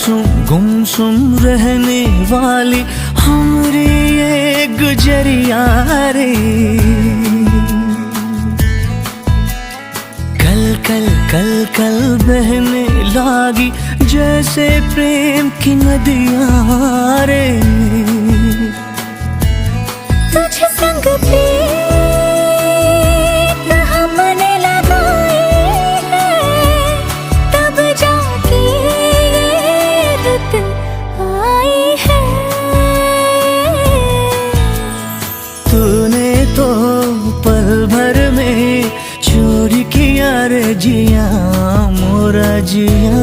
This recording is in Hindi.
गुमसुम रहने वाली हमरी ये गुजरिया रे। कल कल कल कल बहने लागी जैसे प्रेम की नदियाँ रे। तुझे संग प्रीत हमने लगाए हैं, तब जाके ये रुत आई है। तूने तो पल भर में चोरी किया रे जिया मोरा जिया।